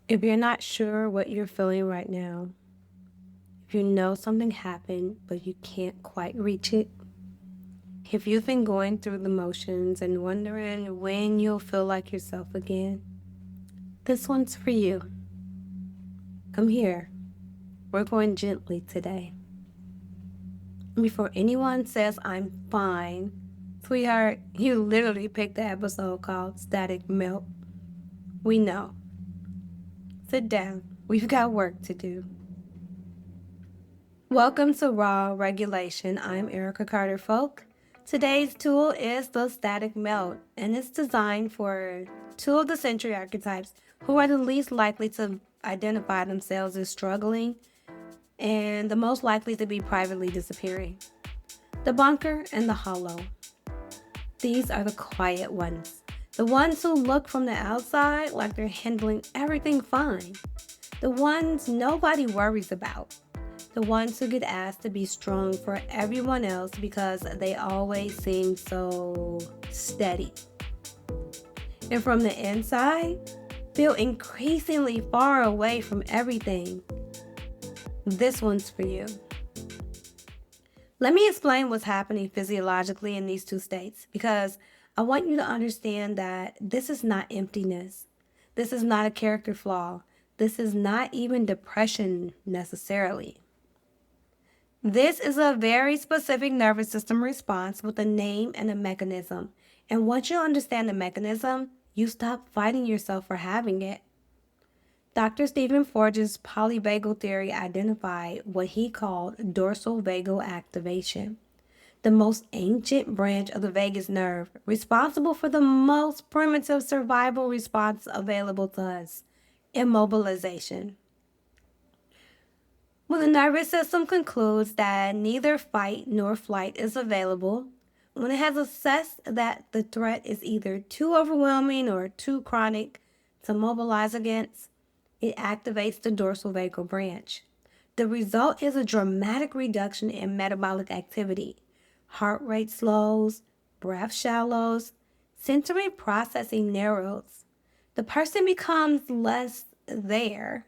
If you're not sure what you're feeling right now, if you know something happened but you can't quite reach it, if you've been going through the motions and wondering when you'll feel like yourself again, this one's for you. Come here. We're going gently today. Before anyone says I'm fine, sweetheart, you literally picked the episode called Static Melt. We know. Sit down. We've got work to do. Welcome to Raw Regulation. I'm Erica Carter Folk. Today's tool is the Static Melt, and it's designed for two of the Sentry archetypes who are the least likely to identify themselves as struggling and the most likely to be privately disappearing. The bunker and the hollow. These are the quiet ones. The ones who look from the outside like they're handling everything fine. The ones nobody worries about. The ones who get asked to be strong for everyone else because they always seem so steady. And from the inside, feel increasingly far away from everything. This one's for you. Let me explain what's happening physiologically in these two states, because I want you to understand that this is not emptiness. This is not a character flaw. This is not even depression necessarily. This is a very specific nervous system response with a name and a mechanism. And once you understand the mechanism, you stop fighting yourself for having it. Dr. Stephen Forge's polyvagal theory identified what he called dorsal vagal activation, the most ancient branch of the vagus nerve, responsible for the most primitive survival response available to us, immobilization. When the nervous system concludes that neither fight nor flight is available, when it has assessed that the threat is either too overwhelming or too chronic to mobilize against, it activates the dorsal vagal branch. The result is a dramatic reduction in metabolic activity. Heart rate slows, breath shallows, sensory processing narrows. The person becomes less there,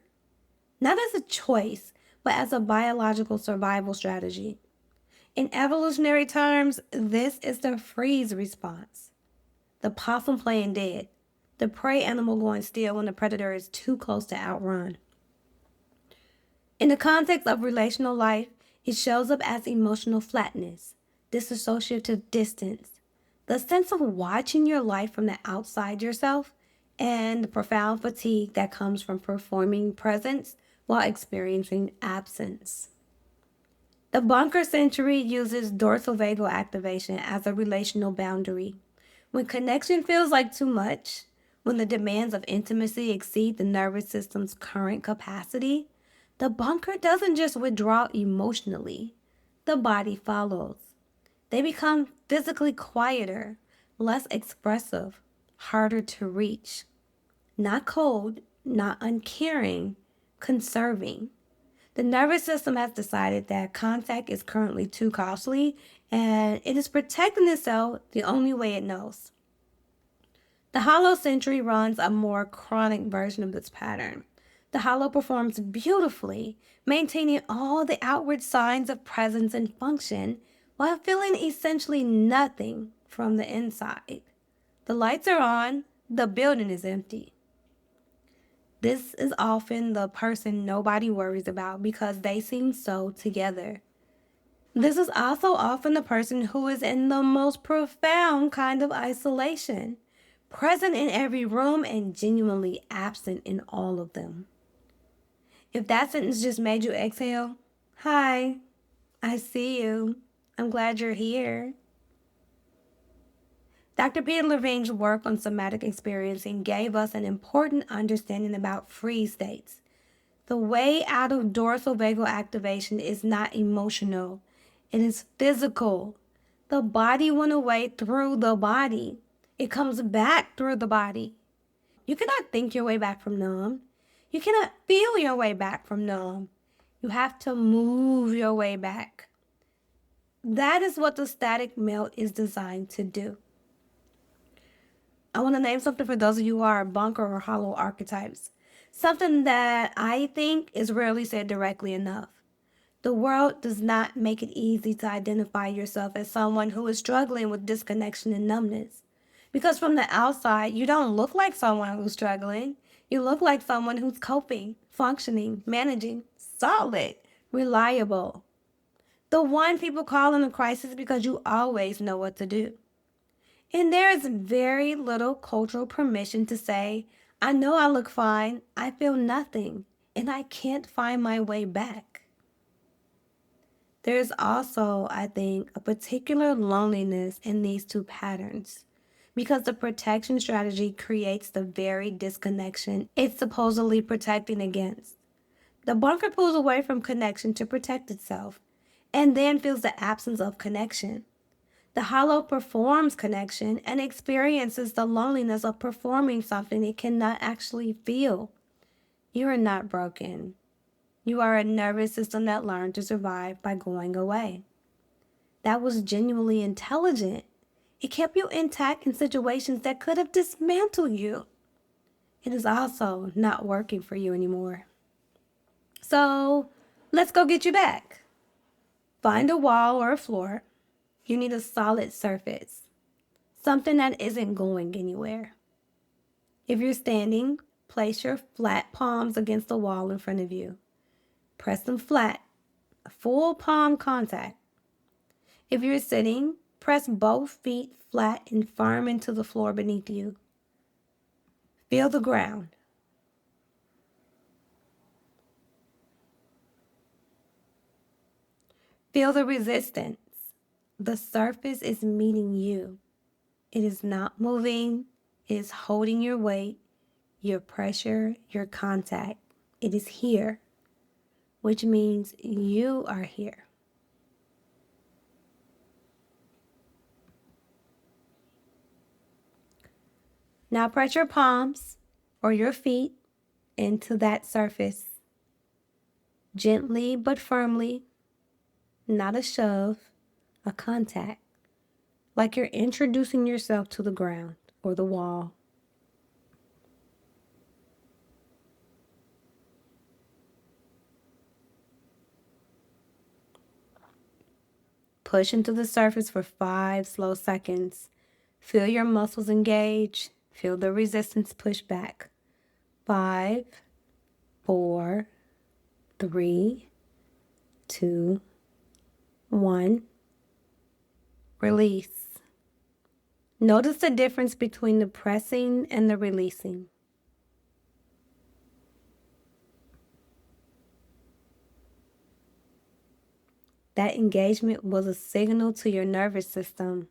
not as a choice, but as a biological survival strategy. In evolutionary terms, this is the freeze response. The possum playing dead. The prey animal going still when the predator is too close to outrun. In the context of relational life, it shows up as emotional flatness, dissociative distance, the sense of watching your life from the outside yourself, and the profound fatigue that comes from performing presence while experiencing absence. The bunker Sentry uses dorsal vagal activation as a relational boundary. When connection feels like too much, when the demands of intimacy exceed the nervous system's current capacity, the bunker doesn't just withdraw emotionally, the body follows. They become physically quieter, less expressive, harder to reach. Not cold, not uncaring, conserving. The nervous system has decided that contact is currently too costly, and it is protecting itself the only way it knows. The hollow Sentry runs a more chronic version of this pattern. The hollow performs beautifully, maintaining all the outward signs of presence and function while feeling essentially nothing from the inside. The lights are on, the building is empty. This is often the person nobody worries about because they seem so together. This is also often the person who is in the most profound kind of isolation, present in every room and genuinely absent in all of them. If that sentence just made you exhale, hi, I see you. I'm glad you're here. Dr. Peter Levine's work on somatic experiencing gave us an important understanding about freeze states. The way out of dorsal vagal activation is not emotional, it is physical. The body went away through the body. It comes back through the body. You cannot think your way back from numb. You cannot feel your way back from numb. You have to move your way back. That is what the static melt is designed to do. I want to name something for those of you who are bunker or hollow archetypes. Something that I think is rarely said directly enough. The world does not make it easy to identify yourself as someone who is struggling with disconnection and numbness. Because from the outside, you don't look like someone who's struggling. You look like someone who's coping, functioning, managing, solid, reliable. The one people call in a crisis because you always know what to do. And there is very little cultural permission to say, I know I look fine, I feel nothing, and I can't find my way back. There's also, I think, a particular loneliness in these two patterns because the protection strategy creates the very disconnection it's supposedly protecting against. The bunker pulls away from connection to protect itself and then feels the absence of connection. The hollow performs connection and experiences the loneliness of performing something it cannot actually feel. You are not broken. You are a nervous system that learned to survive by going away. That was genuinely intelligent. It kept you intact in situations that could have dismantled you. It is also not working for you anymore. So let's go get you back. Find a wall or a floor. You need a solid surface, something that isn't going anywhere. If you're standing, place your flat palms against the wall in front of you. Press them flat, full palm contact. If you're sitting, press both feet flat and firm into the floor beneath you. Feel the ground. Feel the resistance. The surface is meeting you. It is not moving. It is holding your weight, your pressure, your contact. It is here, which means you are here. Now press your palms or your feet into that surface. Gently but firmly, not a shove, a contact, like you're introducing yourself to the ground or the wall. Push into the surface for 5 slow seconds. Feel your muscles engage. Feel the resistance push back. 5, 4, 3, 2, 1. Release. Notice the difference between the pressing and the releasing. That engagement was a signal to your nervous system.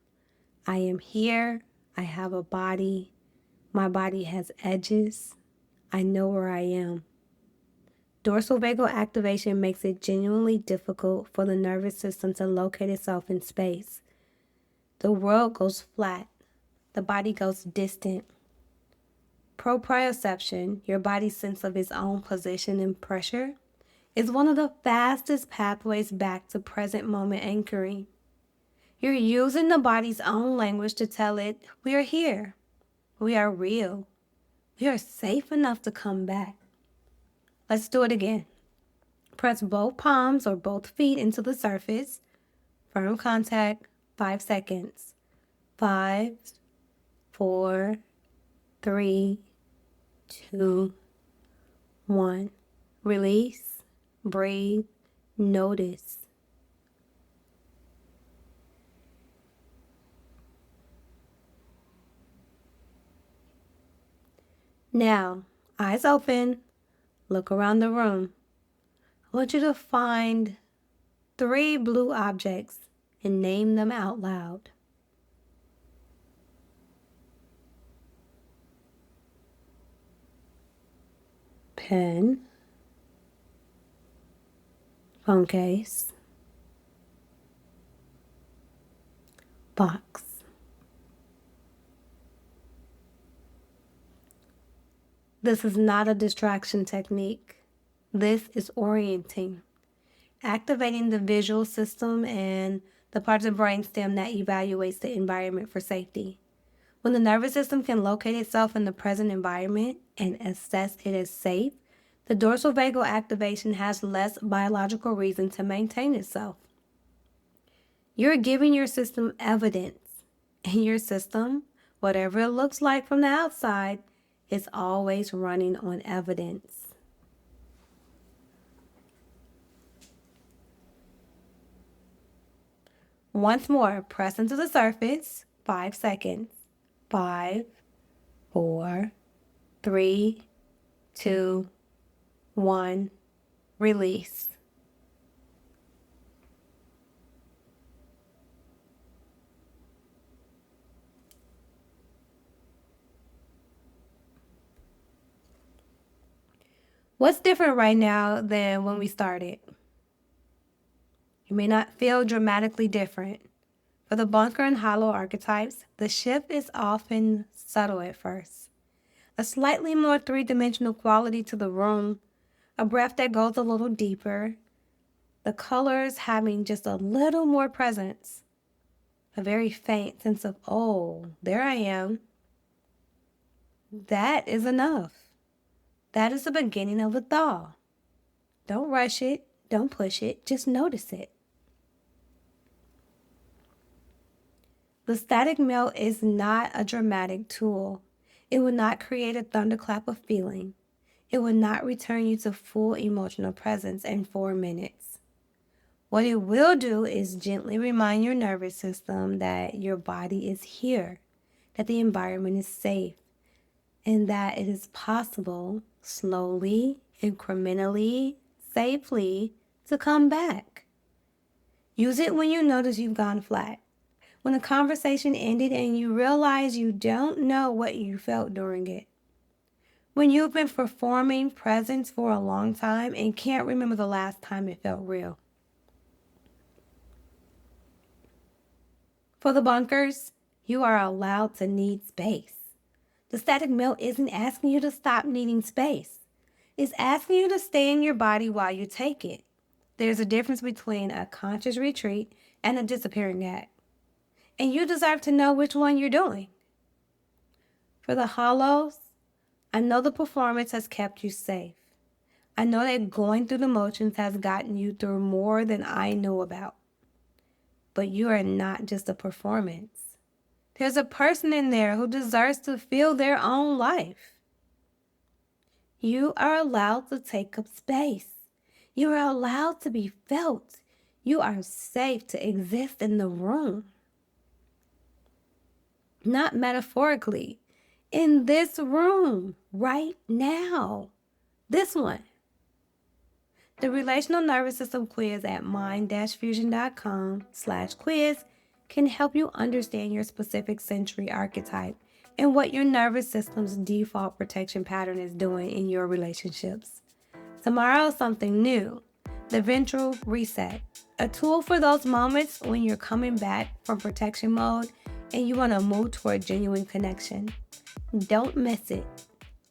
I am here. I have a body. My body has edges. I know where I am. Dorsal vagal activation makes it genuinely difficult for the nervous system to locate itself in space. The world goes flat. The body goes distant. Proprioception, your body's sense of its own position and pressure, is one of the fastest pathways back to present moment anchoring. You're using the body's own language to tell it, we are here. We are real. We are safe enough to come back. Let's do it again. Press both palms or both feet into the surface. Firm contact, 5 seconds. 5, 4, 3, 2, 1. Release, breathe, notice. Now, eyes open, look around the room. I want you to find 3 blue objects and name them out loud. Pen, phone case, box. This is not a distraction technique. This is orienting, activating the visual system and the part of the brainstem that evaluates the environment for safety. When the nervous system can locate itself in the present environment and assess it as safe, the dorsal vagal activation has less biological reason to maintain itself. You're giving your system evidence, and your system, whatever it looks like from the outside, is always running on evidence. Once more, press into the surface, 5 seconds. 5, 4, 3, 2, 1, release. What's different right now than when we started? You may not feel dramatically different. For the bunker and hollow archetypes, the shift is often subtle at first. A slightly more three-dimensional quality to the room, a breath that goes a little deeper, the colors having just a little more presence, a very faint sense of, oh, there I am. That is enough. That is the beginning of the thaw. Don't rush it, don't push it, just notice it. The static melt is not a dramatic tool. It will not create a thunderclap of feeling. It will not return you to full emotional presence in 4 minutes. What it will do is gently remind your nervous system that your body is here, that the environment is safe, and that it is possible, slowly, incrementally, safely, to come back. Use it when you notice you've gone flat. When a conversation ended and you realize you don't know what you felt during it. When you've been performing presence for a long time and can't remember the last time it felt real. For the bunkers, you are allowed to need space. The static melt isn't asking you to stop needing space. It's asking you to stay in your body while you take it. There's a difference between a conscious retreat and a disappearing act. And you deserve to know which one you're doing. For the hollows, I know the performance has kept you safe. I know that going through the motions has gotten you through more than I know about. But you are not just a performance. There's a person in there who deserves to feel their own life. You are allowed to take up space. You are allowed to be felt. You are safe to exist in the room. Not metaphorically, in this room, right now. This one. The Relational Nervous System quiz at mind-fusion.com/quiz can help you understand your specific Sentry archetype and what your nervous system's default protection pattern is doing in your relationships. Tomorrow, something new. The Ventral Reset, a tool for those moments when you're coming back from protection mode and you want to move toward genuine connection. Don't miss it.